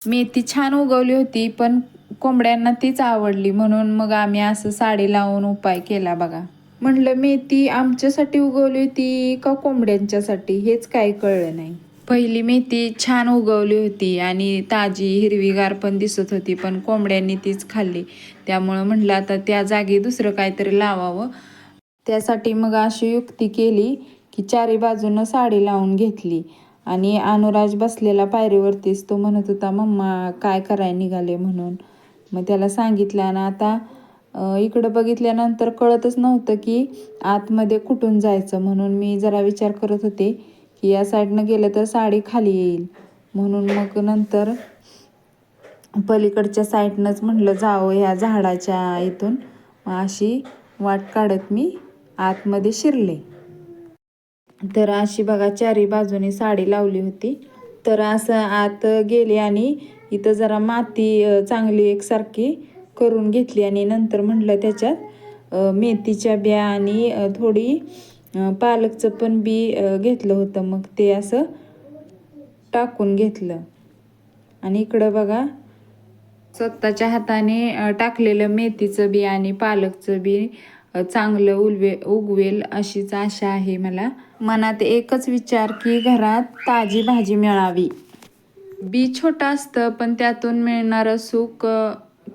मेथी छान उगवली होती, पण कोंबड्यांना तीच आवडली, म्हणून मग आम्ही असं साडी लावून उपाय केला बघा. म्हणलं मेथी आमच्यासाठी उगवली होती का कोंबड्यांच्यासाठी हेच काही कळलं नाही. पहिली मेथी छान उगवली होती आणि ताजी हिरवीगार पण दिसत होती, पण कोंबड्यांनी तीच खाल्ली. त्यामुळं म्हणलं आता त्या जागी दुसरं काहीतरी लावावं. त्यासाठी मग अशी युक्ती केली की चारी बाजूनं साडी लावून घेतली आणि अनुराज बसलेला पायरीवरतीच. तो म्हणत होता, मम्मा काय करायला निघाले म्हणून. मग त्याला सांगितलं आणि आता इकडं बघितल्यानंतर कळतच नव्हतं की आतमध्ये कुठून जायचं, म्हणून मी जरा विचार करत होते की या साईडनं गेलं तर साडी खाली येईल. म्हणून मग नंतर पलीकडच्या साईडनंच म्हटलं जावं ह्या झाडाच्या इथून. अशी वाट काढत मी आतमध्ये शिरले. तर अशी बघा चारी बाजूने साडी लावली होती. तर असं आत गेले आणि इथं जरा माती चांगली एकसारखी करून घेतली आणि नंतर म्हटलं त्याच्यात मेथीच्या बिया आणि थोडी पालकचं पण बी घेतलं होतं. मग ते असं टाकून घेतलं आणि इकडं बघा स्वतःच्या हाताने टाकलेलं मेथीचं बी आणि पालकचं बी चांगलं उगवेल अशीच आशा आहे मला. मनात एकच विचार की घरात ताजी भाजी मिळावी. बी छोटं असतं, पण त्यातून मिळणारं सुख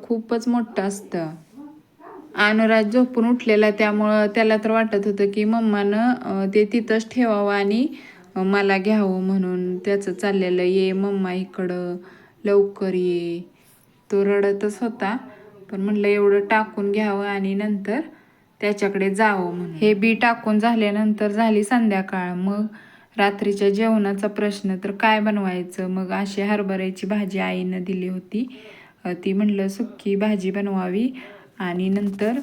खूपच मोठं असतं. अनुराज झोपून उठलेला, त्यामुळं त्याला तर वाटत होतं की मम्मानं ते तिथंच ठेवावं आणि मला घ्यावं, म्हणून त्याचं चाललेलं ये मम्मा इकडं लवकर ये. तो रडतच होता, पण म्हटलं एवढं टाकून घ्यावं आणि नंतर त्याच्याकडे जावं म्हणून. हे बी टाकून झाल्यानंतर झाली संध्याकाळ. मग रात्रीच्या जेवणाचा प्रश्न तर काय बनवायचं. मग अशी हरभऱ्याची भाजी आईनं दिली होती, ती म्हटलं सुक्की भाजी बनवावी आणि नंतर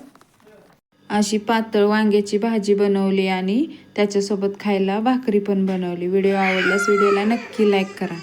अशी पातळ वांग्याची भाजी बनवली आणि त्याच्यासोबत खायला भाकरी पण बनवली. व्हिडिओ आवडल्यास व्हिडिओला नक्की लाईक करा.